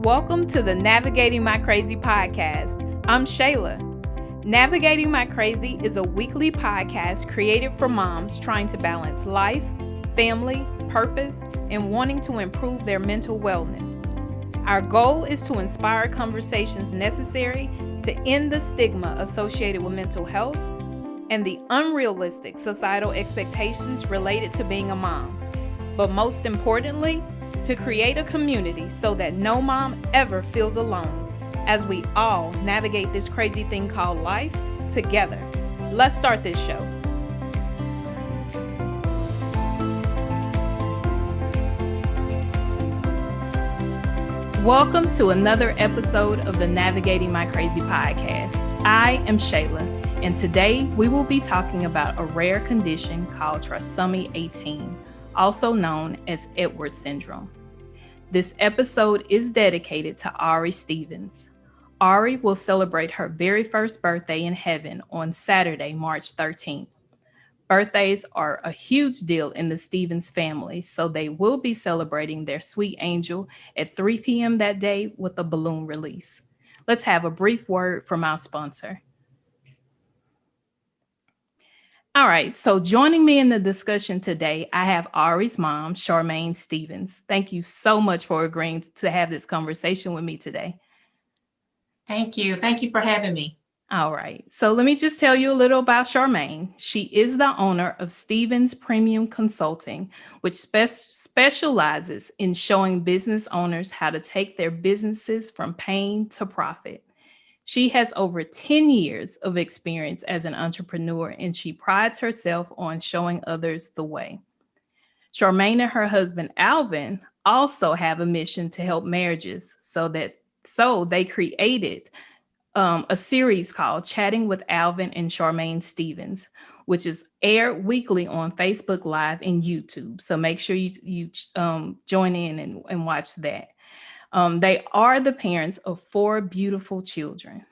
Welcome to the Navigating My Crazy podcast. I'm Shayla. Navigating My Crazy is a weekly podcast created for moms trying to balance life, family, purpose, and wanting to improve their mental wellness. Our goal is to inspire conversations necessary to end the stigma associated with mental health and the unrealistic societal expectations related to being a mom. But most importantly, to create a community so that no mom ever feels alone as we all navigate this crazy thing called life together. Let's start this show. Welcome to another episode of the Navigating My Crazy podcast. I am Shayla, and today we will be talking about a rare condition called trisomy 18, also known as Edwards syndrome. This episode is dedicated to Ari Stevens. Ari will celebrate her very first birthday in heaven on Saturday, March 13th. Birthdays are a huge deal in the Stevens family, so they will be celebrating their sweet angel at 3 p.m. that day with a balloon release. Let's have a brief word from our sponsor. All right, so joining me in the discussion today, I have Ari's mom, Charmaine Stevens. Thank you so much for agreeing to have this conversation with me today. Thank you. Thank you for having me. All right, so let me just tell you a little about Charmaine. She is the owner of Stevens Premium Consulting, which specializes in showing business owners how to take their businesses from pain to profit. She has over 10 years of experience as an entrepreneur, and she prides herself on showing others the way. Charmaine and her husband, Alvin, also have a mission to help marriages, so they created a series called Chatting with Alvin and Charmaine Stevens, which is aired weekly on Facebook Live and YouTube. So make sure you join in and watch that. They are the parents of 4 beautiful children.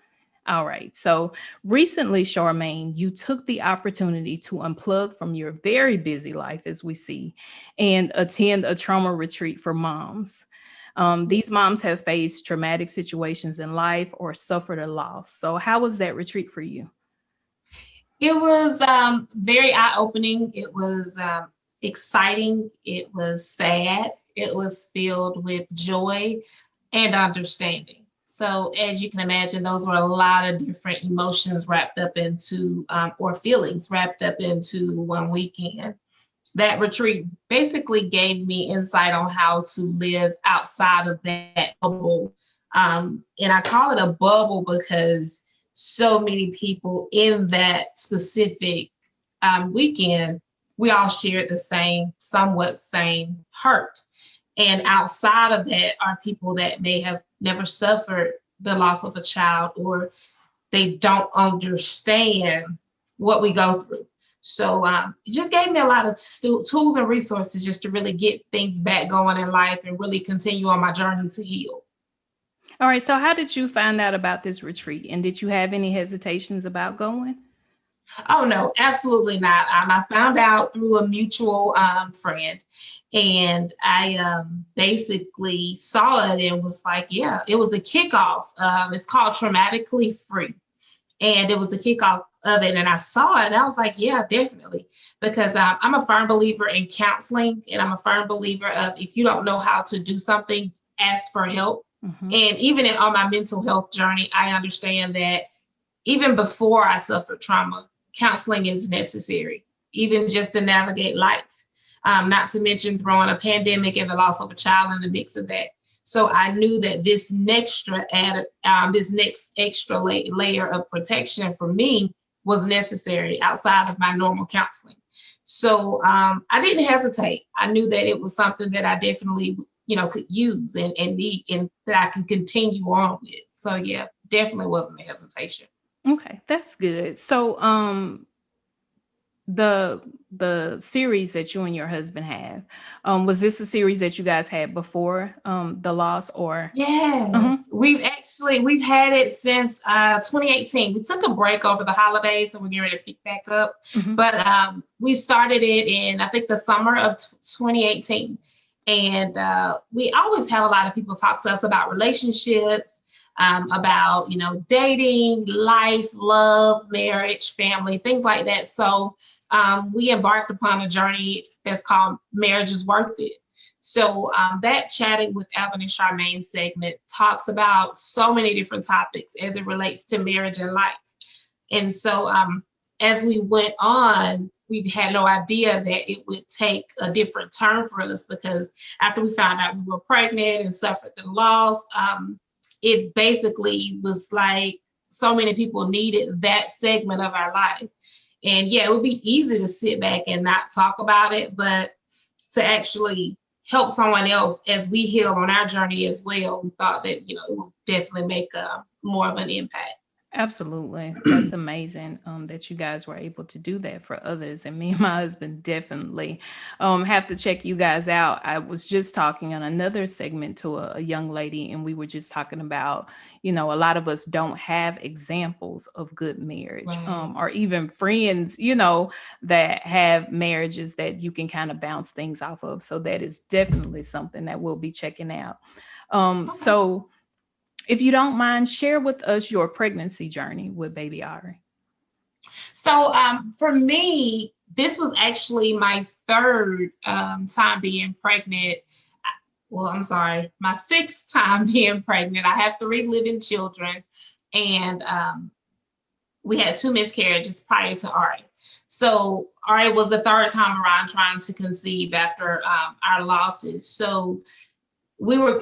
All right. So recently, Charmaine, you took the opportunity to unplug from your very busy life, as we see, and attend a trauma retreat for moms. These moms have faced traumatic situations in life or suffered a loss. So how was that retreat for you? It was very eye-opening. It was exciting. It was sad. It was filled with joy and understanding. So as you can imagine, those were a lot of different emotions wrapped up into, or feelings wrapped up into one weekend. That retreat basically gave me insight on how to live outside of that bubble. And I call it a bubble because so many people in that specific weekend, we all shared the somewhat same hurt. And outside of that are people that may have never suffered the loss of a child, or they don't understand what we go through. So it just gave me a lot of tools and resources just to really get things back going in life and really continue on my journey to heal. All right. So how did you find out about this retreat? And did you have any hesitations about going? Oh, no, absolutely not. I found out through a mutual friend, and I basically saw it and was like, yeah, it was a kickoff. It's called Traumatically Free. And it was a kickoff of it. And I saw it and I was like, yeah, definitely. Because I'm a firm believer in counseling, and I'm a firm believer of if you don't know how to do something, ask for help. Mm-hmm. And even on my mental health journey, I understand that even before I suffered trauma, counseling is necessary, even just to navigate life, not to mention throwing a pandemic and the loss of a child in the mix of that. So I knew that this next extra layer of protection for me was necessary outside of my normal counseling. So I didn't hesitate. I knew that it was something that I definitely, could use and need, and that I can continue on with. So yeah, definitely wasn't a hesitation. Okay, that's good. So the series that you and your husband have, was this a series that you guys had before the loss, or? Yes, we've had it since 2018. We took a break over the holidays, so we're getting ready to pick back up. Mm-hmm. But we started it in, I think, the summer of 2018. And we always have a lot of people talk to us about relationships, about, dating, life, love, marriage, family, things like that. So we embarked upon a journey that's called Marriage is Worth It. So that Chatting with Alvin and Charmaine segment talks about so many different topics as it relates to marriage and life. And so as we went on, we had no idea that it would take a different turn for us, because after we found out we were pregnant and suffered the loss, it basically was like so many people needed that segment of our life. And yeah, it would be easy to sit back and not talk about it, but to actually help someone else as we heal on our journey as well, we thought that, it would definitely make more of an impact. Absolutely. That's amazing that you guys were able to do that for others. And me and my husband definitely have to check you guys out. I was just talking on another segment to a young lady, and we were just talking about, a lot of us don't have examples of good marriage, Right. or even friends, that have marriages that you can kind of bounce things off of. So that is definitely something that we'll be checking out. Okay. So, if you don't mind, share with us your pregnancy journey with baby Ari. So for me, this was actually my third time being pregnant. Well, I'm sorry, my sixth time being pregnant. I have three living children, and we had two miscarriages prior to Ari. So Ari was the third time around trying to conceive after our losses. So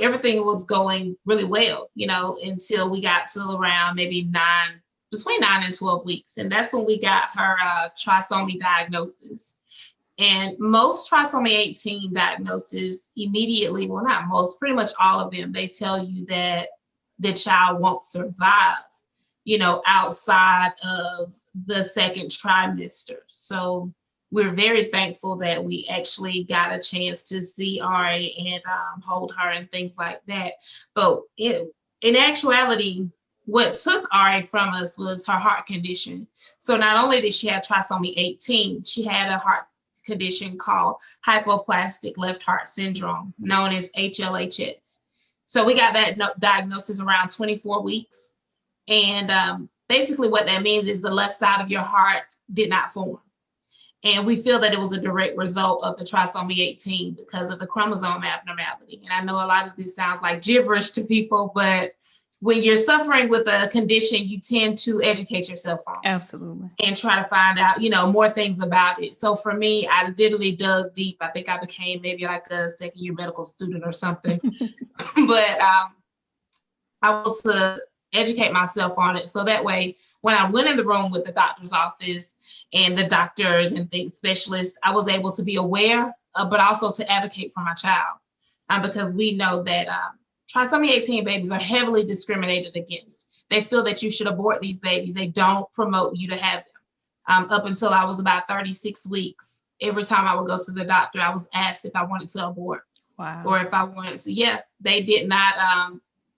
everything was going really well, until we got to around maybe between 9 and 12 weeks. And that's when we got her trisomy diagnosis. And most trisomy 18 diagnoses immediately, well, not most, pretty much all of them, they tell you that the child won't survive, outside of the second trimester. So we're very thankful that we actually got a chance to see Ari and hold her and things like that. But in actuality, what took Ari from us was her heart condition. So not only did she have trisomy 18, she had a heart condition called hypoplastic left heart syndrome, known as HLHS. So we got that diagnosis around 24 weeks. And basically what that means is the left side of your heart did not form. And we feel that it was a direct result of the trisomy 18 because of the chromosome abnormality. And I know a lot of this sounds like gibberish to people, but when you're suffering with a condition, you tend to educate yourself on Absolutely. and try to find out, more things about it. So for me, I literally dug deep. I think I became maybe like a second year medical student or something. But I was to educate myself on it. So that way, when I went in the room with the doctor's office and the doctors and things specialists, I was able to be aware, but also to advocate for my child. Because we know that trisomy 18 babies are heavily discriminated against. They feel that you should abort these babies. They don't promote you to have them. Up until I was about 36 weeks, every time I would go to the doctor, I was asked if I wanted to abort. Wow. Or if I wanted to. Yeah, they did not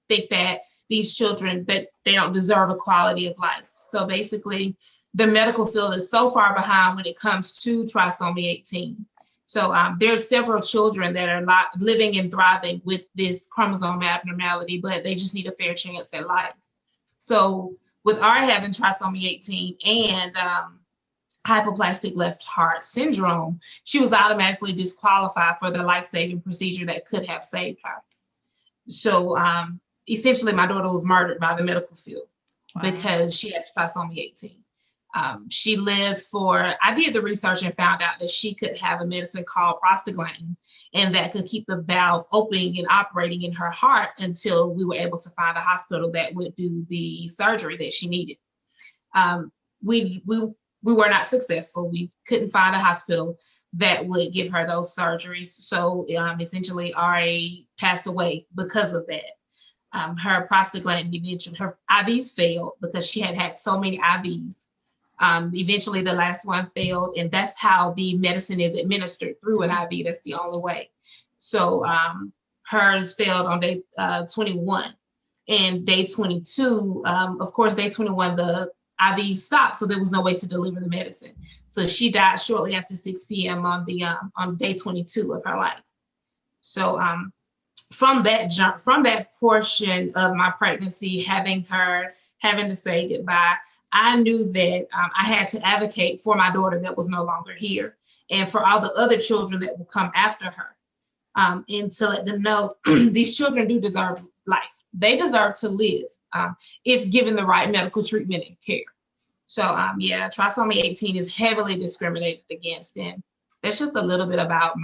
think that these children, that they don't deserve a quality of life. So basically, the medical field is so far behind when it comes to trisomy 18. So there are several children that are not living and thriving with this chromosome abnormality, but they just need a fair chance at life. So with our having trisomy 18 and hypoplastic left heart syndrome, she was automatically disqualified for the life-saving procedure that could have saved her. So essentially, my daughter was murdered by the medical field. Wow. Because she had trisomy 18. She lived I did the research and found out that she could have a medicine called prostaglandin, and that could keep the valve opening and operating in her heart until we were able to find a hospital that would do the surgery that she needed. We were not successful. We couldn't find a hospital that would give her those surgeries. So essentially, Ari passed away because of that. Her prostaglandin, eventually her IVs failed because she had so many IVs. Eventually the last one failed, and that's how the medicine is administered, through an IV. That's the only way. So hers failed on day 21, and day 22, of course, day 21, the IV stopped, so there was no way to deliver the medicine. So she died shortly after 6 p.m. on day 22 of her life. So from that portion of my pregnancy, having to say goodbye, I knew that I had to advocate for my daughter that was no longer here, and for all the other children that will come after her, and to let them know these children do deserve life. They deserve to live, if given the right medical treatment and care. So yeah, trisomy 18 is heavily discriminated against, and that's just a little bit about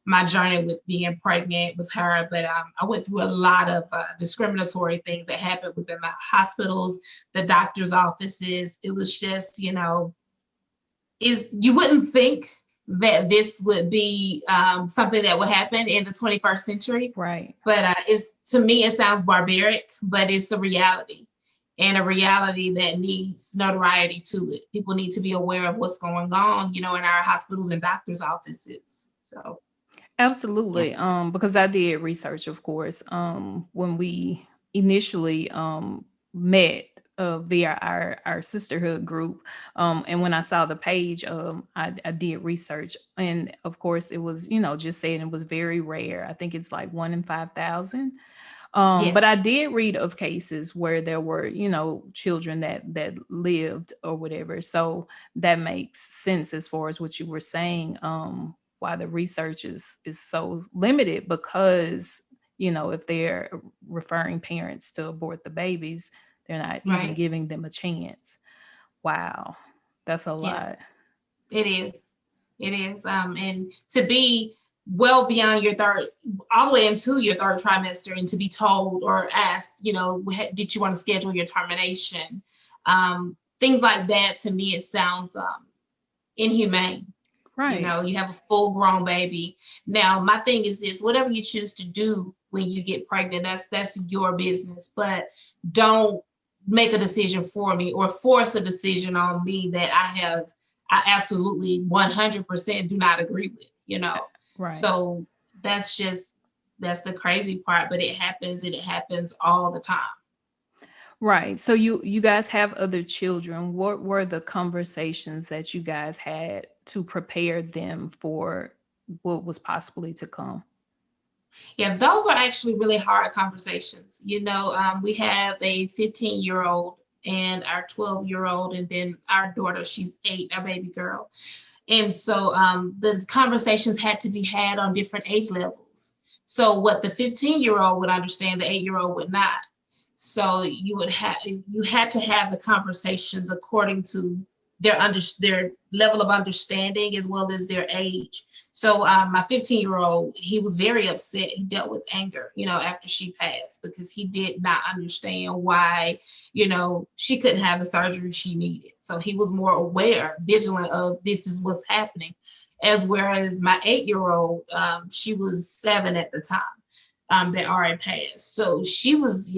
my journey with being pregnant with her. But I went through a lot of discriminatory things that happened within the hospitals, the doctor's offices. It was just, you wouldn't think that this would be something that would happen in the 21st century. Right. But it's, to me, it sounds barbaric, but it's the reality, and a reality that needs notoriety to it. People need to be aware of what's going on, in our hospitals and doctors' offices. So yeah. Absolutely. Because I did research, of course, when we initially met via our sisterhood group. And when I saw the page, I did research. And of course, it was, just saying it was very rare. I think it's like 1 in 5,000. Yes. But I did read of cases where there were, children that lived or whatever. So that makes sense as far as what you were saying. Why the research is so limited, because if they're referring parents to abort the babies, they're not even Right. giving them a chance. Wow, that's a Yeah. lot. It is. It is. And to be well beyond your third, all the way into your third trimester, and to be told or asked, did you want to schedule your termination? Things like that, to me, it sounds inhumane. Right. You have a full grown baby. Now, my thing is this: whatever you choose to do when you get pregnant, that's your business. But don't make a decision for me or force a decision on me that I absolutely 100% do not agree with. Right. So that's the crazy part, but it happens, and it happens all the time. Right. So you guys have other children. What were the conversations that you guys had to prepare them for what was possibly to come? Yeah, those are actually really hard conversations. We have a 15-year-old and our 12-year-old, and then our daughter, she's 8, our baby girl. And so the conversations had to be had on different age levels. So what the 15-year-old would understand, the 8-year-old would not. So you had to have the conversations according to their level of understanding as well as their age. So my 15-year-old, he was very upset. He dealt with anger, after she passed, because he did not understand why, she couldn't have the surgery she needed. So he was more aware, vigilant of this is what's happening. As whereas my 8-year-old, she was 7 at the time, that already passed. So she was,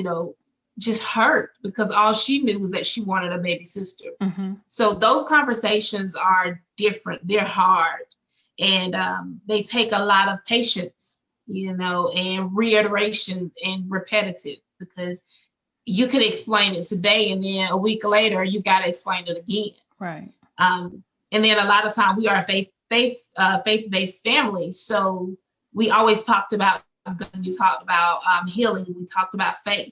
just hurt because all she knew was that she wanted a baby sister. Hmm. So those conversations are different. They're hard, and they take a lot of patience, and reiteration and repetitive, because you could explain it today, and then a week later you've got to explain it again. Right. And then a lot of time we are a faith-based family, so we always talked about God, we talked about healing, we talked about faith.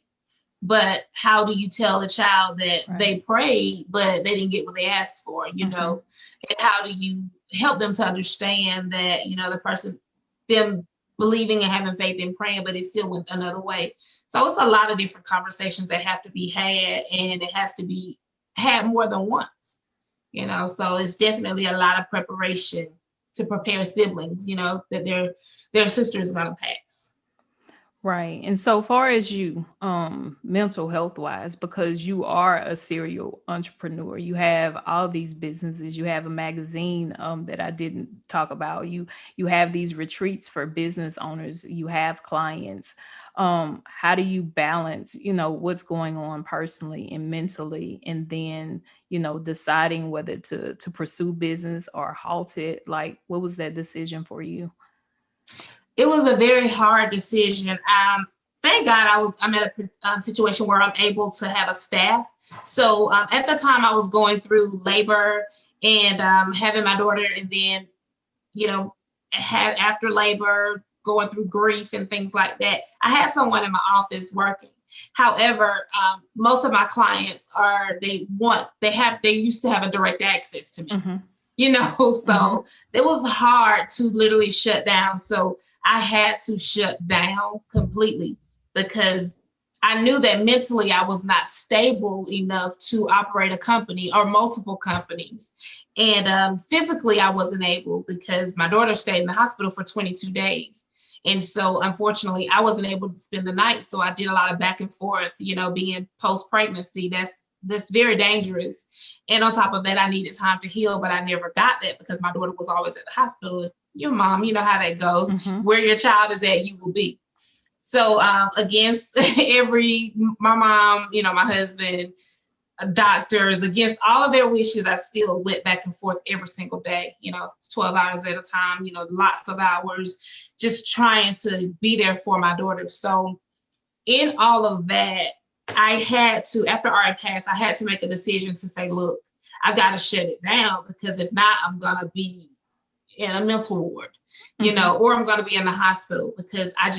But how do you tell a child that Right. they prayed, but they didn't get what they asked for, Mhm. And how do you help them to understand that, the person, them believing and having faith and praying, but it still went another way. So it's a lot of different conversations that have to be had, and it has to be had more than once, So it's definitely a lot of preparation to prepare siblings, that their sister is going to pass. Right. And so far as you, mental health wise, because you are a serial entrepreneur, you have all these businesses, you have a magazine that I didn't talk about. You have these retreats for business owners, you have clients. How do you balance, what's going on personally and mentally, and then, deciding whether to pursue business or halt it? Like, what was that decision for you? It was a very hard decision. Thank God I'm at a situation where I'm able to have a staff. So at the time I was going through labor and having my daughter, and then, have after labor, going through grief and things like that, I had someone in my office working. However, most of my clients they used to have a direct access to me, Mm-hmm. So it was hard to literally shut down. So I had to shut down completely because I knew that mentally I was not stable enough to operate a company or multiple companies. And physically I wasn't able because my daughter stayed in the hospital for 22 days. And so unfortunately I wasn't able to spend the night. So I did a lot of back and forth, being post-pregnancy. That's very dangerous. And on top of that, I needed time to heal, but I never got that because my daughter was always at the hospital. Your mom, you know how that goes. Mm-hmm. Where your child is at, you will be. So against my mom, my husband, doctors, against all of their wishes, I still went back and forth every single day, 12 hours at a time, lots of hours, just trying to be there for my daughter. So in all of that, I had to, after Ari passed, I had to make a decision to say, look, I've got to shut it down because if not, I'm going to be in a mental ward, or I'm going to be in the hospital because I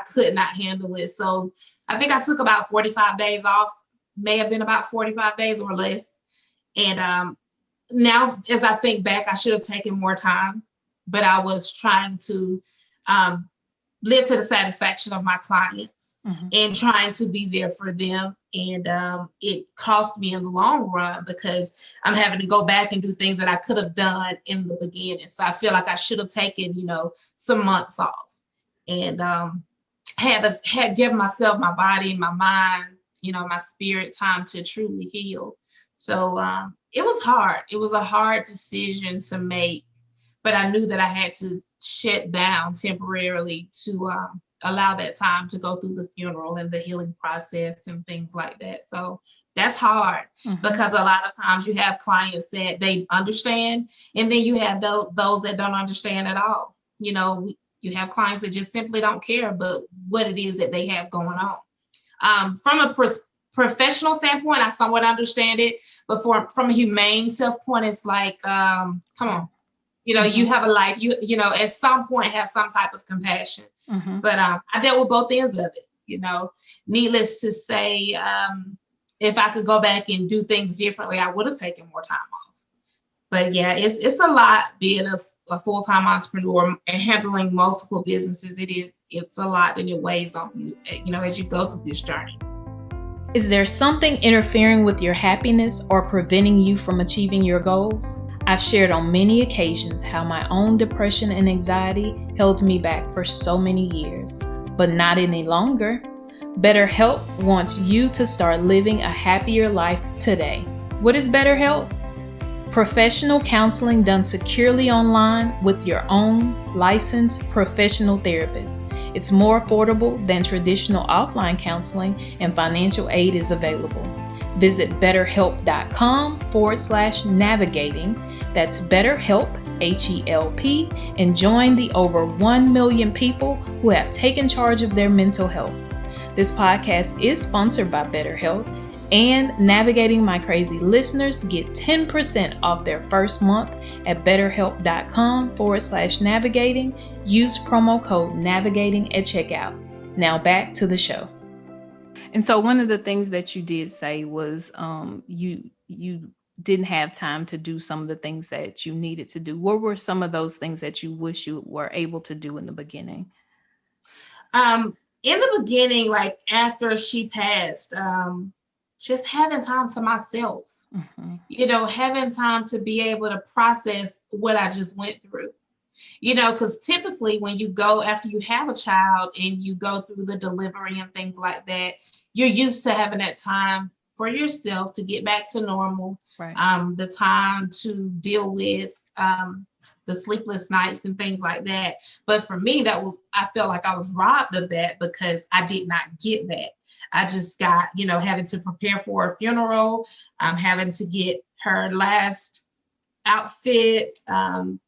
could not handle it. So I think I took about 45 days off, may have been about 45 days or less. And now as I think back, I should have taken more time, but I was trying to live to the satisfaction of my clients and trying to be there for them. And it cost me in the long run because I'm having to go back and do things that I could have done in the beginning. So I feel like I should have taken, some months off and had given myself, my body, my mind, my spirit time to truly heal. So it was hard. It was a hard decision to make, but I knew that I had to shut down temporarily to allow that time to go through the funeral and the healing process and things like that. So that's hard because a lot of times you have clients that they understand, and then you have those that don't understand at all. You have clients that just simply don't care, but what it is that they have going on. From a professional standpoint, I somewhat understand it, but from a humane self point, it's like, come on. You have a life, at some point have some type of compassion. But I dealt with both ends of it, needless to say, if I could go back and do things differently, I would have taken more time off. But yeah, it's a lot being a full-time entrepreneur and handling multiple businesses. It's a lot, and it weighs on you, as you go through this journey. Is there something interfering with your happiness or preventing you from achieving your goals? I've shared on many occasions how my own depression and anxiety held me back for so many years, but not any longer. BetterHelp wants you to start living a happier life today. What is BetterHelp? Professional counseling done securely online with your own licensed professional therapist. It's more affordable than traditional offline counseling, and financial aid is available. Visit betterhelp.com/navigating. That's BetterHelp, HELP, and join the over 1 million people who have taken charge of their mental health. This podcast is sponsored by BetterHelp, and Navigating My Crazy listeners get 10% off their first month at betterhelp.com/navigating. Use promo code navigating at checkout. Now back to the show. And so one of the things that you did say was you didn't have time to do some of the things that you needed to do. What were some of those things that you wish you were able to do in the beginning? In the beginning, like after she passed, just having time to myself, having time to be able to process what I just went through. Because typically when you go after you have a child and you go through the delivery and things like that, you're used to having that time for yourself to get back to normal, right. The time to deal with the sleepless nights and things like that. But for me, I felt like I was robbed of that because I did not get that. I just got, having to prepare for a funeral, having to get her last outfit,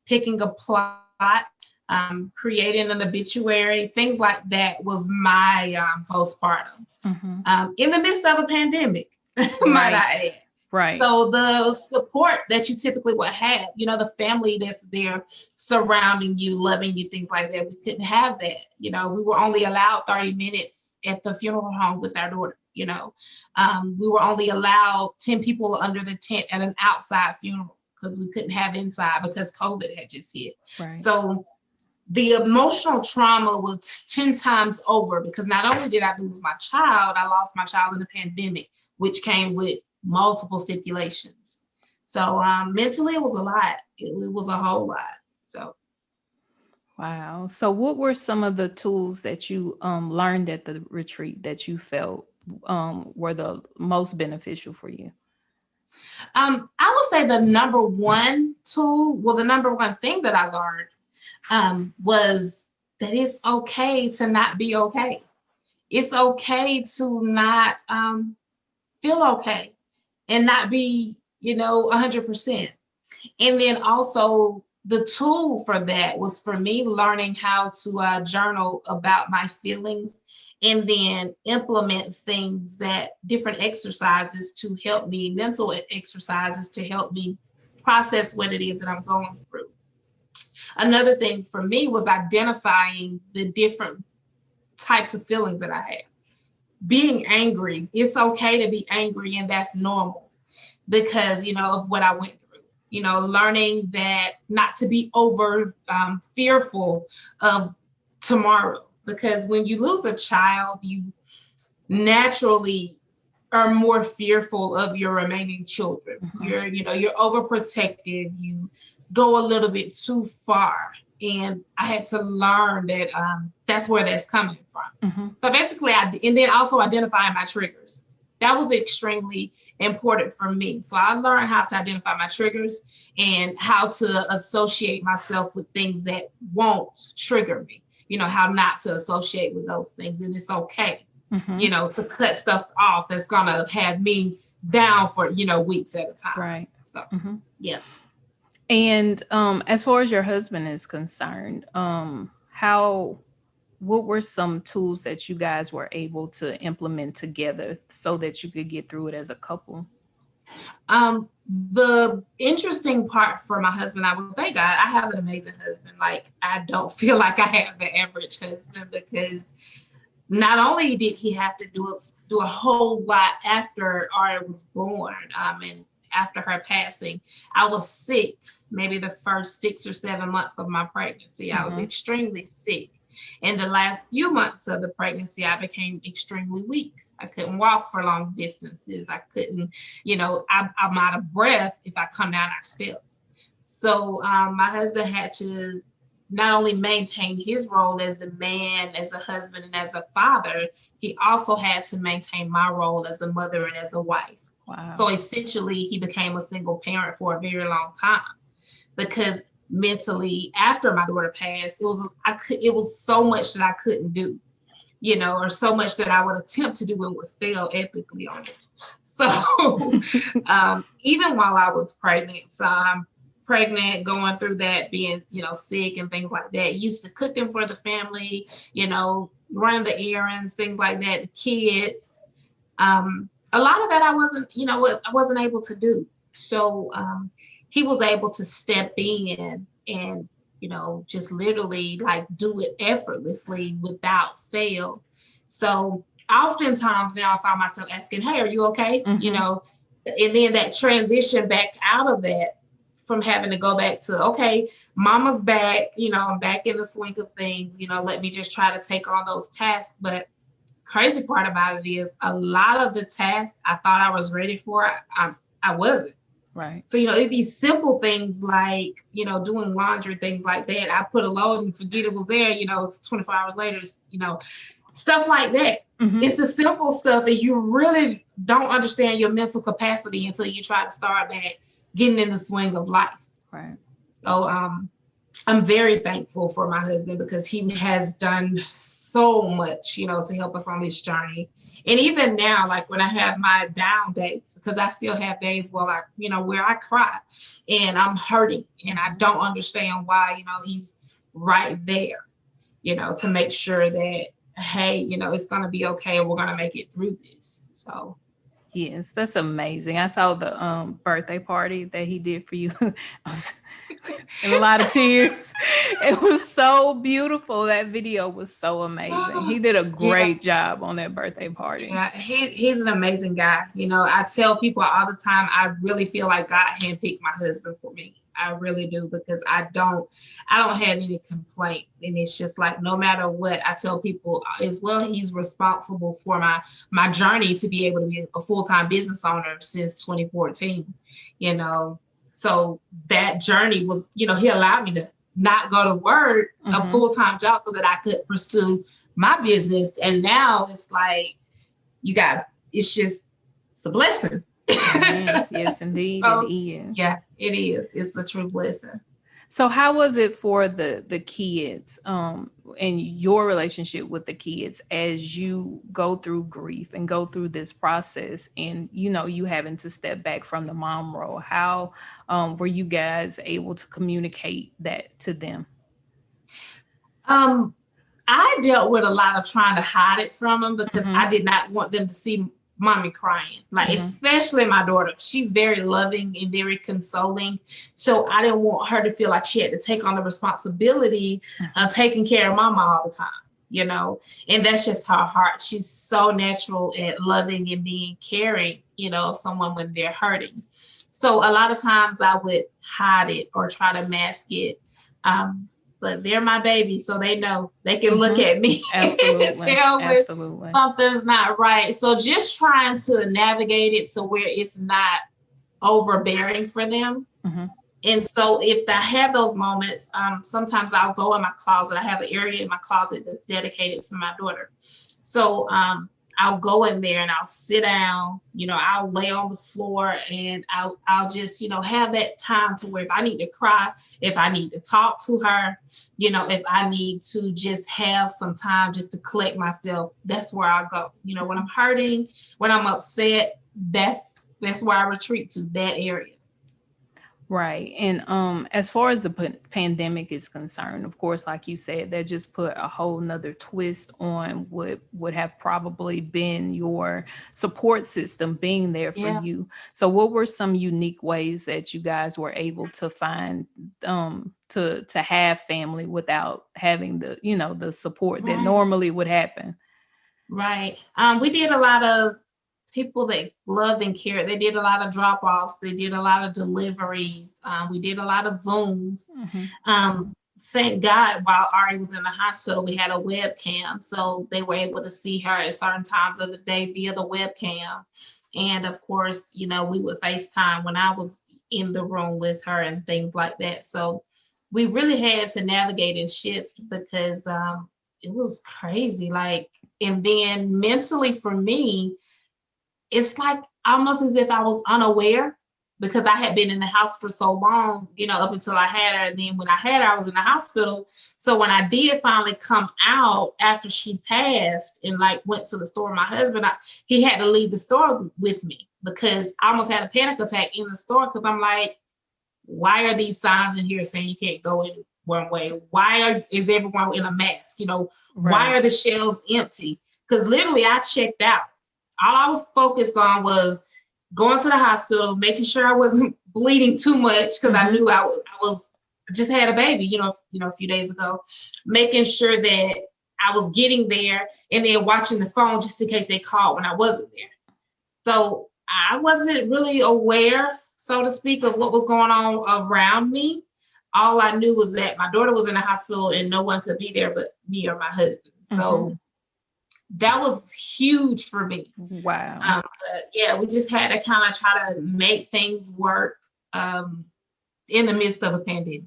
picking a plot, creating an obituary, things like that was my postpartum. In the midst of a pandemic, might I add. Right. So the support that you typically would have, the family that's there surrounding you, loving you, things like that, we couldn't have that. We were only allowed 30 minutes at the funeral home with our daughter. We were only allowed 10 people under the tent at an outside funeral because we couldn't have inside because COVID had just hit. Right. So the emotional trauma was 10 times over because not only did I lose my child, I lost my child in the pandemic, which came with multiple stipulations. So mentally, it was a lot. It was a whole lot. So. Wow. So what were some of the tools that you learned at the retreat that you felt were the most beneficial for you? I would say the number one tool, the number one thing that I learned was that it's okay to not be okay. It's okay to not feel okay and not be, 100%. And then also the tool for that was for me learning how to journal about my feelings and then implement things different exercises to help me, mental exercises to help me process what it is that I'm going through. Another thing for me was identifying the different types of feelings that I have. Being angry, it's okay to be angry and that's normal because, of what I went through. Learning that not to be over fearful of tomorrow, because when you lose a child, you naturally are more fearful of your remaining children. Mm-hmm. You're overprotective. You go a little bit too far. And I had to learn that that's where that's coming from. Mm-hmm. So basically, and then also identifying my triggers. That was extremely important for me. So I learned how to identify my triggers and how to associate myself with things that won't trigger me, how not to associate with those things. And it's okay, mm-hmm. To cut stuff off that's going to have me down for, weeks at a time. Right. So, mm-hmm. Yeah. And as far as your husband is concerned, what were some tools that you guys were able to implement together so that you could get through it as a couple? The interesting part for my husband, I would thank God, I have an amazing husband. Like, I don't feel like I have the average husband because not only did he have to do a whole lot after Aria was born, and after her passing, I was sick maybe the first 6 or 7 months of my pregnancy. Mm-hmm. I was extremely sick. In the last few months of the pregnancy, I became extremely weak. I couldn't walk for long distances. I couldn't, I'm out of breath if I come down our steps. So my husband had to not only maintain his role as a man, as a husband, and as a father, he also had to maintain my role as a mother and as a wife. Wow. So essentially, he became a single parent for a very long time because mentally, after my daughter passed, it was so much that I couldn't do, or so much that I would attempt to do and would fail epically on it. So even while I was pregnant, going through that, being, sick and things like that, used to cooking for the family, running the errands, things like that, the kids. A lot of that I wasn't able to do. So he was able to step in and, just literally like do it effortlessly without fail. So oftentimes now I find myself asking, hey, are you okay? Mm-hmm. And then that transition back out of that, from having to go back to, okay, mama's back, I'm back in the swing of things, let me just try to take on those tasks. But crazy part about it is a lot of the tasks I thought I was ready for, I wasn't. Right. So, it'd be simple things like, doing laundry, things like that. I put a load and forget it was there, it's 24 hours later, stuff like that. Mm-hmm. It's the simple stuff, and you really don't understand your mental capacity until you try to start back getting in the swing of life. Right. So, I'm very thankful for my husband because he has done so much, to help us on this journey. And even now, like when I have my down days, because I still have days where where I cry and I'm hurting and I don't understand why, he's right there, to make sure that, hey, it's going to be okay and we're going to make it through this. So. Yes, that's amazing. I saw the birthday party that he did for you. I was in a lot of tears. It was so beautiful. That video was so amazing. He did a Yeah, great job on that birthday party. yeah, he's an amazing guy. You know, I tell people all the time, I really feel like God handpicked my husband for me. I really do, because I don't have any complaints, and it's just like no matter what, I tell people as well, he's responsible for my journey to be able to be a full-time business owner since 2014. You know, so that journey was, he allowed me to not go to work a Hmm. full-time job so that I could pursue my business. And now it's like it's a blessing. Amen. Yes, indeed, it So is. yeah, it is. It's a true blessing. So how was it for the kids and your relationship with the kids as you go through grief and go through this process and you having to step back from the mom role? How were you guys able to communicate that to them? Um, I dealt with a lot of trying to hide it from them because Hmm. I did not want them to see mommy crying. Like, Hmm. especially my daughter. She's very loving and very consoling. So I didn't want her to feel like she had to take on the responsibility Hmm. of taking care of mama all the time, you know? And that's just her heart. She's so natural at loving and being caring, of someone when they're hurting. So a lot of times I would hide it or try to mask it. Um, but they're my baby, so they know they can look Hmm. at me and Absolutely. tell when Absolutely. something's not right. So just trying to navigate it to where it's not overbearing for them. Hmm. And so if I have those moments, sometimes I'll go in my closet. I have an area in my closet that's dedicated to my daughter. So I'll go in there and I'll sit down, I'll lay on the floor and I'll just, have that time to where if I need to cry, if I need to talk to her, if I need to just have some time just to collect myself, that's where I go. When I'm hurting, when I'm upset, that's where I retreat to, that area. Right. And as far as the pandemic is concerned, of course, like you said, that just put a whole nother twist on what would have probably been your support system being there for Yeah. you. So what were some unique ways that you guys were able to find to have family without having the support that Right. normally would happen? Right. We did a lot of people that loved and cared. They did a lot of drop offs. They did a lot of deliveries. We did a lot of Zooms. Hmm. Thank God, while Ari was in the hospital, we had a webcam. So they were able to see her at certain times of the day via the webcam. And of course, we would FaceTime when I was in the room with her and things like that. So we really had to navigate and shift because it was crazy. Like, and then mentally for me, it's like almost as if I was unaware because I had been in the house for so long, up until I had her. And then when I had her, I was in the hospital. So when I did finally come out after she passed and like went to the store, my husband, he had to leave the store with me because I almost had a panic attack in the store because I'm like, why are these signs in here saying you can't go in one way? Is everyone in a mask? Why Right. are the shelves empty? Because literally I checked out. All I was focused on was going to the hospital, making sure I wasn't bleeding too much because I Hmm. knew I just had a baby, a few days ago, making sure that I was getting there and then watching the phone just in case they called when I wasn't there. So I wasn't really aware, so to speak, of what was going on around me. All I knew was that my daughter was in the hospital and no one could be there but me or my husband. Hmm. So that was huge for me. Wow. But yeah, we just had to kind of try to make things work in the midst of a pandemic.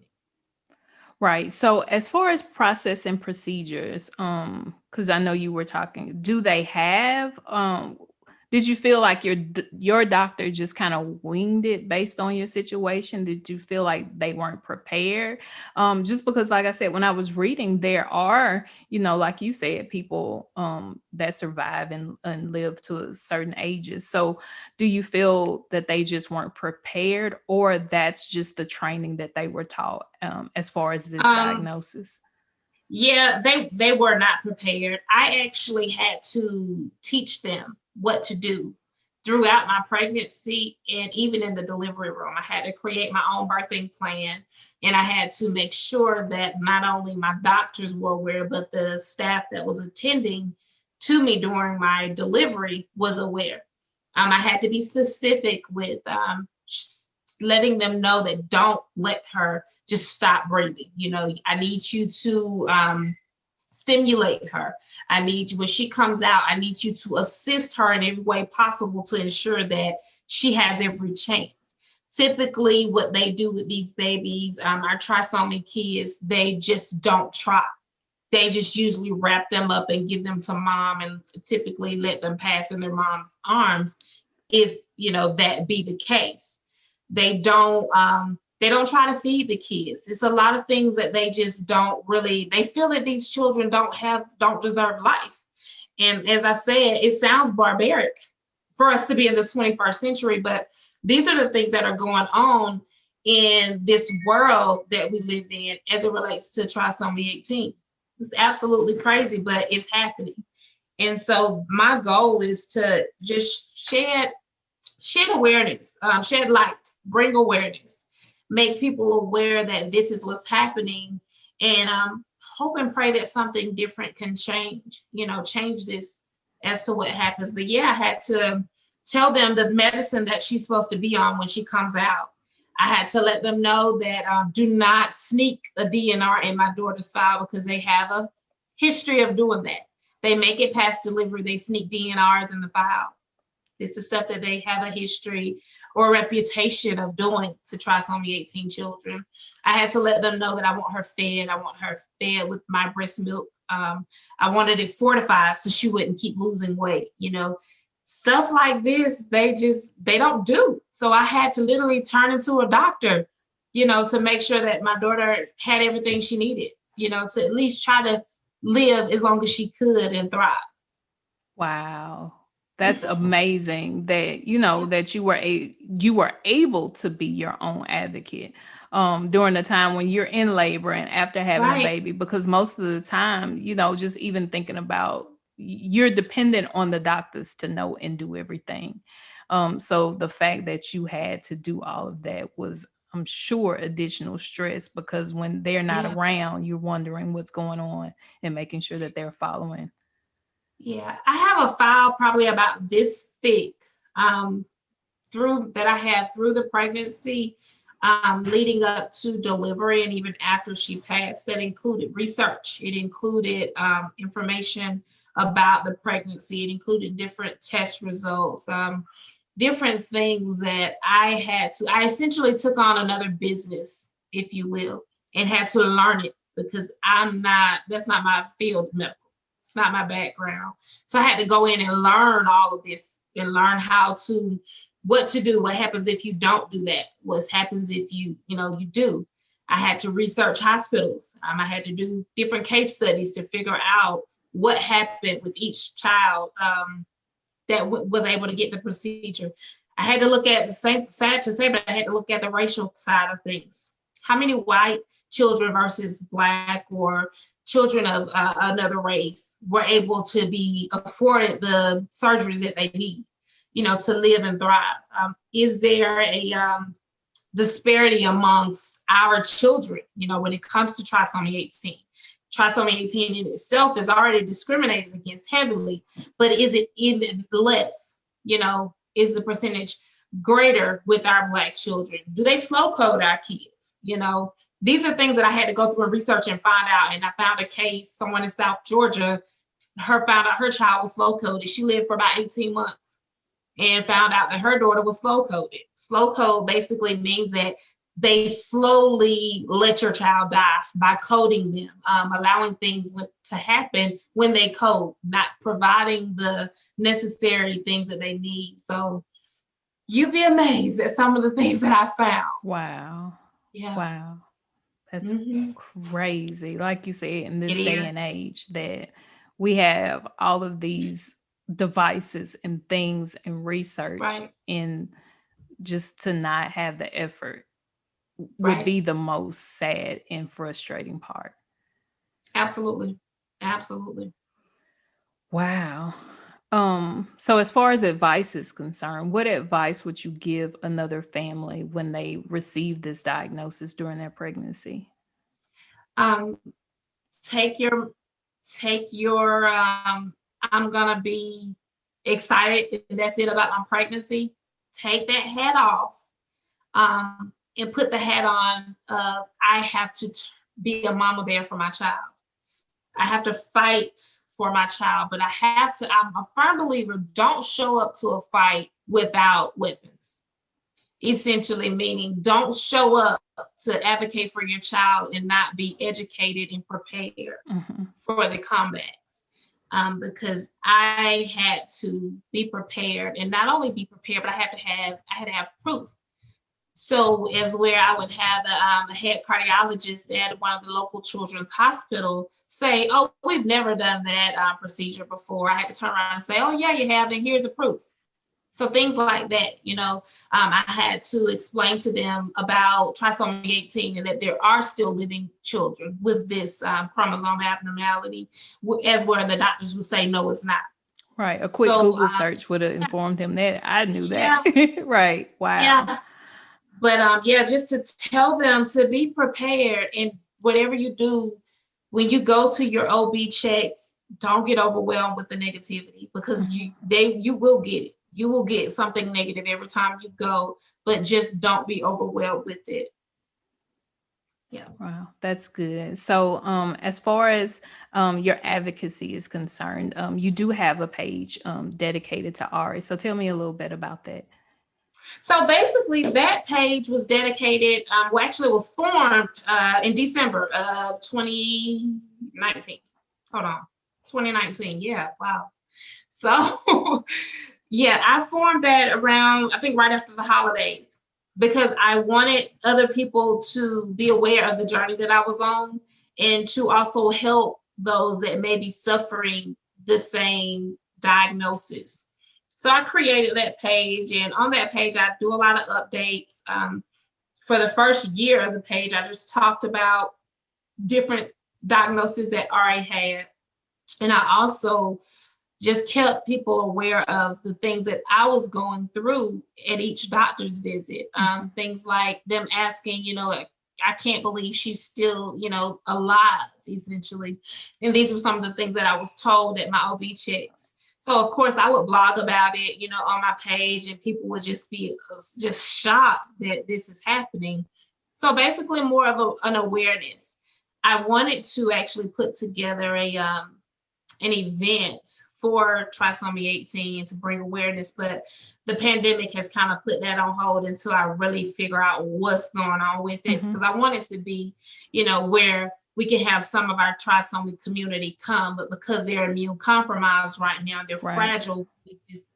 Right. So as far as process and procedures, because I know you were talking, do they have did you feel like your doctor just kind of winged it based on your situation? Did you feel like they weren't prepared? Just because, like I said, when I was reading, there are, like you said, people that survive and live to certain ages. So do you feel that they just weren't prepared, or that's just the training that they were taught as far as this Um, diagnosis? yeah, they were not prepared. I actually had to teach them what to do throughout my pregnancy and even in the delivery room. I had to create my own birthing plan, and I had to make sure that not only my doctors were aware, but the staff that was attending to me during my delivery was aware. I had to be specific with letting them know that don't let her just stop breathing. I need you to stimulate her. I need you, when she comes out, I need you to assist her in every way possible to ensure that she has every chance. Typically, what they do with these babies, our trisomy kids, they just don't try. They just usually wrap them up and give them to mom and typically let them pass in their mom's arms if, that be the case. They don't try to feed the kids. It's a lot of things that they just don't really, they feel that these children don't deserve life. And as I said, it sounds barbaric for us to be in the 21st century, but these are the things that are going on in this world that we live in as it relates to trisomy 18. It's absolutely crazy, but it's happening. And so my goal is to just shed awareness, shed light, bring awareness, make people aware that this is what's happening, and hope and pray that something different can change this as to what happens. But yeah, I had to tell them the medicine that she's supposed to be on when she comes out. I had to let them know that do not sneak a DNR in my daughter's file, because they have a history of doing that. They make it past delivery, they sneak DNRs in the file. This is stuff that they have a history or reputation of doing to trisomy 18 children. I had to let them know that I want her fed. I want her fed with my breast milk. I wanted it fortified so she wouldn't keep losing weight. Stuff like this, they don't do. So I had to literally turn into a doctor, to make sure that my daughter had everything she needed, to at least try to live as long as she could and thrive. Wow. That's amazing that, that you were able to be your own advocate during the time when you're in labor and after having a baby, because most of the time, just even thinking about, you're dependent on the doctors to know and do everything. So the fact that you had to do all of that was, I'm sure, additional stress, because when they're not around, you're wondering what's going on and making sure that they're following. Yeah, I have a file probably about this thick through the pregnancy, leading up to delivery and even after she passed, that included research. It included information about the pregnancy. It included different test results, different things that I essentially took on another business, if you will, and had to learn it, because that's not my field, medical. It's not my background. So I had to go in and learn all of this and learn what to do, what happens if you don't do that, what happens if you do. I had to research hospitals. I had to do different case studies to figure out what happened with each child that was able to get the procedure. I had to look at the same, sad to say, but I had to look at the racial side of things. How many white children versus Black or children of another race were able to be afforded the surgeries that they need, to live and thrive? Is there a disparity amongst our children, when it comes to trisomy 18? Trisomy 18 in itself is already discriminated against heavily, but is it even less? Is the percentage greater with our Black children? Do they slow code our kids? These are things that I had to go through and research and find out. And I found a case, someone in South Georgia, found out her child was slow coded. She lived for about 18 months and found out that her daughter was slow coded. Slow code basically means that they slowly let your child die by coding them, allowing things to happen when they code, not providing the necessary things that they need. So you'd be amazed at some of the things that I found. Wow. Yeah. Wow. That's crazy. Like you said, in this day and age, that we have all of these devices and things and research, and just to not have the effort would be the most sad and frustrating part. Absolutely. Absolutely. Wow. So as far as advice is concerned, what advice would you give another family when they receive this diagnosis during their pregnancy? Um, take your I'm gonna be excited and that's it about my pregnancy. Take that hat off, and put the hat on of I have to be a mama bear for my child. I have to fight for my child, but I'm a firm believer, don't show up to a fight without weapons. Essentially meaning don't show up to advocate for your child and not be educated and prepared Mm-hmm. for the combats. Because I had to be prepared, and not only be prepared, but I had to have proof. So as where I would have a head cardiologist at one of the local children's hospital say, "Oh, we've never done that procedure before." I had to turn around and say, "Oh yeah, you have, and here's the proof." So things like that, I had to explain to them about trisomy 18 and that there are still living children with this chromosome abnormality, as where the doctors would say, no, it's not. Right. A quick So, Google search would have informed him that. I knew yeah, that. Right. Wow. yeah. But yeah, just to tell them to be prepared and whatever you do, when you go to your OB checks, don't get overwhelmed with the negativity because you will get it. You will get something negative every time you go, but just don't be overwhelmed with it. Yeah. Wow, that's good. So, as far as your advocacy is concerned, you do have a page dedicated to Ari. So, tell me a little bit about that. So basically, that page was dedicated. Well, actually, it was formed in December of 2019. Hold on, 2019. Yeah, wow. So, yeah, I formed that around, I think, right after the holidays because I wanted other people to be aware of the journey that I was on and to also help those that may be suffering the same diagnosis. So I created that page, and on that page, I do a lot of updates. For the first year of the page, I just talked about different diagnoses that Ari had. And I also just kept people aware of the things that I was going through at each doctor's visit. Things like them asking, I can't believe she's still, alive, essentially. And these were some of the things that I was told at my OB checks. So of course I would blog about it, on my page, and people would just be just shocked that this is happening. So basically more of an awareness. I wanted to actually put together an event for trisomy 18 to bring awareness, but the pandemic has kind of put that on hold until I really figure out what's going on with it. Because I want it to be, where we can have some of our trisomy community come, but because they're immune compromised right now, they're fragile.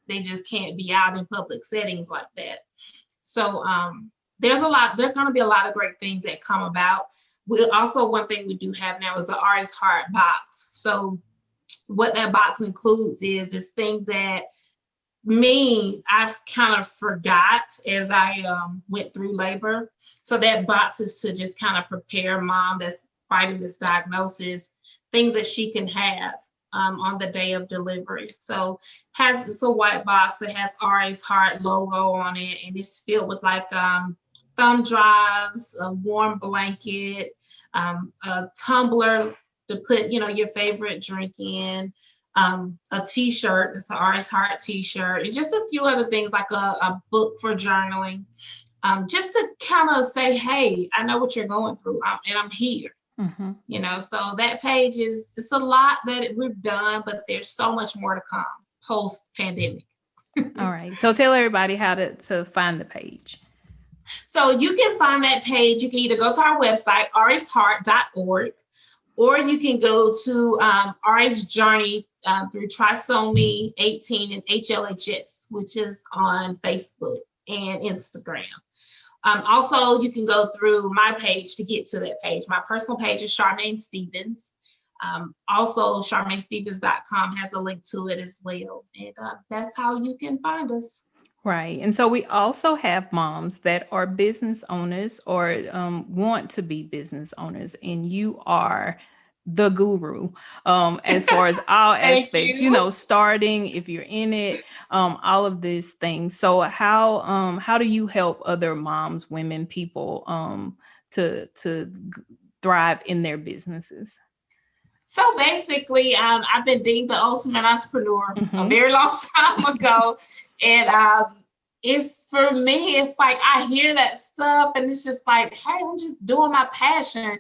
They just can't be out in public settings like that. So there's going to be a lot of great things that come about. We also, one thing we do have now is the Ari's Heart box. So what that box includes is things that I've kind of forgot as I went through labor. So that box is to just kind of prepare mom that's fighting this diagnosis, things that she can have on the day of delivery. So it's a white box. It has Ari's Heart logo on it, and it's filled with like thumb drives, a warm blanket, a tumbler to put, your favorite drink in, a t-shirt, it's an Ari's Heart t-shirt, and just a few other things like a book for journaling, just to kind of say, hey, I know what you're going through, and I'm here. So that page it's a lot that we've done, but there's so much more to come post-pandemic. All right. So tell everybody how to find the page. So you can find that page. You can either go to our website, arisheart.org, or you can go to Ari's Journey through Trisomy 18 and HLHS, which is on Facebook and Instagram. Also, you can go through my page to get to that page. My personal page is Charmaine Stevens. Also, CharmaineStevens.com has a link to it as well. And that's how you can find us. Right. And so we also have moms that are business owners or want to be business owners, and you are the guru as far as all Thank aspects, you. starting, if you're in it, all of these things. So how do you help other moms, women, people to thrive in their businesses? So basically, I've been deemed the ultimate entrepreneur a very long time ago. And it's for me, it's like I hear that stuff and it's just like, hey, I'm just doing my passion.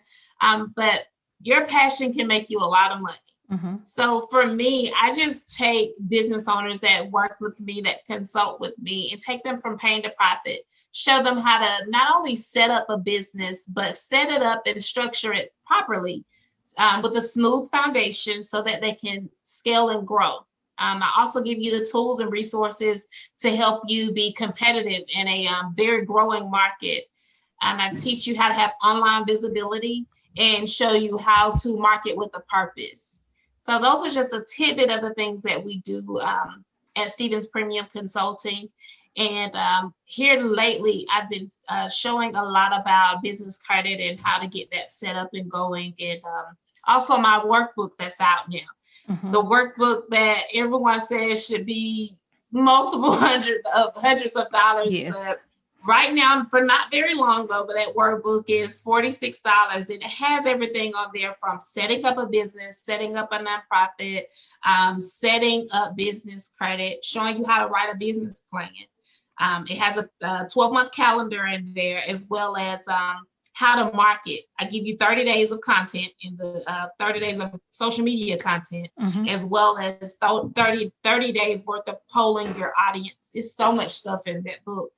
But your passion can make you a lot of money. So for me, I just take business owners that work with me, that consult with me, and take them from pain to profit, show them how to not only set up a business, but set it up and structure it properly with a smooth foundation so that they can scale and grow. I also give you the tools and resources to help you be competitive in a very growing market. I teach you how to have online visibility and show you how to market with a purpose. So those are just a tidbit of the things that we do at Stevens Premium Consulting. And here lately, I've been showing a lot about business credit and how to get that set up and going. And also my workbook that's out now. The workbook that everyone says should be multiple hundreds of dollars. Yes. But right now, for not very long though, but that workbook is $46, and it has everything on there from setting up a business, setting up a nonprofit, setting up business credit, showing you how to write a business plan. It has a 12-month calendar in there, as well as how to market. I give you 30 days of content in the 30 days of social media content, as well as 30 days worth of polling your audience. It's so much stuff in that book.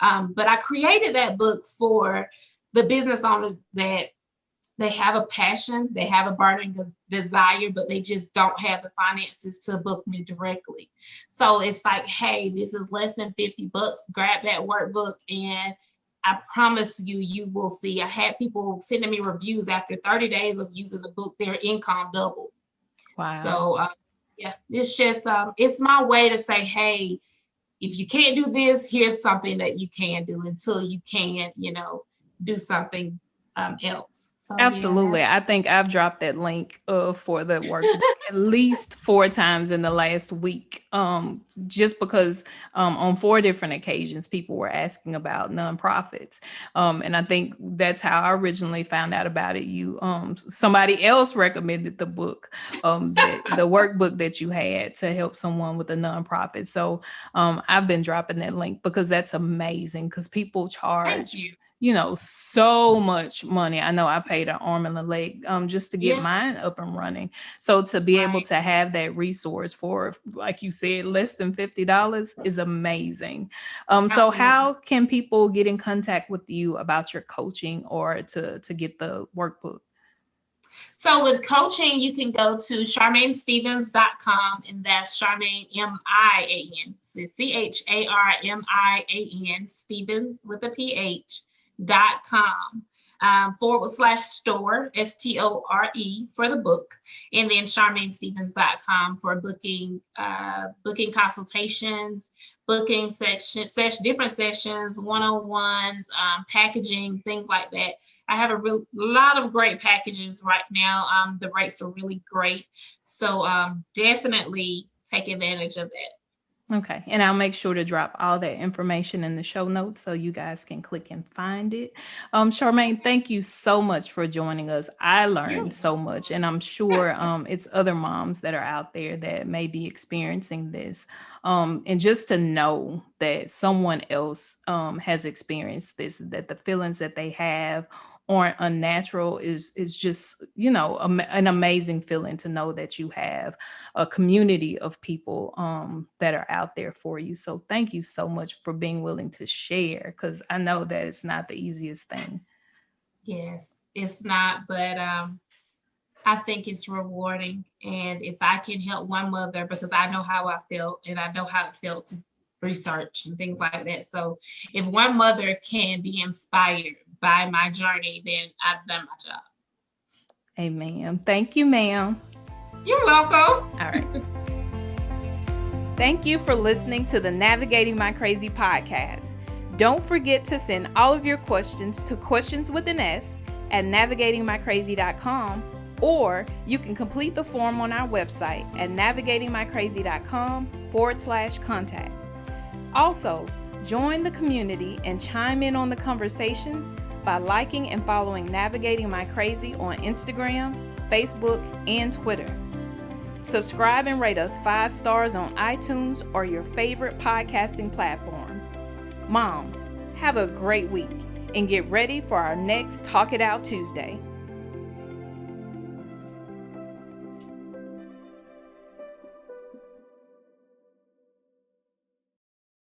But I created that book for the business owners that they have a passion, they have a burning desire, but they just don't have the finances to book me directly. So it's like, hey, this is less than $50. Grab that workbook, and I promise you, you will see. I had people sending me reviews after 30 days of using the book, their income doubled. Wow. So yeah, it's just, it's my way to say, hey, if you can't do this, here's something that you can do until you can, do something else. So, absolutely. yeah, I think I've dropped that link for the workbook at least 4 times in the last week, just because on 4 different occasions people were asking about nonprofits, and I think that's how I originally found out about it. You somebody else recommended the book, the workbook that you had to help someone with a nonprofit. So I've been dropping that link because that's amazing, because people charge thank you. So much money. I know I paid an arm and a leg just to get mine up and running. So to be able to have that resource for, like you said, less than $50 is amazing. So how can people get in contact with you about your coaching or to get the workbook? So with coaching, you can go to CharmaineStevens.com, and that's Charmaine, M-I-A-N, C-H-A-R-M-I-A-N, Stevens with a PH.com, /store, S-T-O-R-E, for the book, and then CharmaineStevens.com for booking consultations, booking different sessions, one-on-ones, packaging, things like that. I have a lot of great packages right now. The rates are really great. So definitely take advantage of that. Okay. And I'll make sure to drop all that information in the show notes so you guys can click and find it. Charmaine, thank you so much for joining us. I learned so much, and I'm sure it's other moms that are out there that may be experiencing this. And just to know that someone else has experienced this, that the feelings that they have aren't unnatural is just, an amazing feeling to know that you have a community of people that are out there for you. So thank you so much for being willing to share, because I know that it's not the easiest thing. Yes, it's not, but I think it's rewarding. And if I can help one mother, because I know how I felt, and I know how it felt to research and things like that. So if one mother can be inspired by my journey, then I've done my job. Amen. Thank you, ma'am. You're welcome. All right. Thank you for listening to the Navigating My Crazy podcast. Don't forget to send all of your questions to questions with an S at navigatingmycrazy.com, Or you can complete the form on our website at navigatingmycrazy.com/contact. Also, join the community and chime in on the conversations by liking and following Navigating My Crazy on Instagram, Facebook, and Twitter. Subscribe and rate us 5 stars on iTunes or your favorite podcasting platform. Moms, have a great week and get ready for our next Talk It Out Tuesday.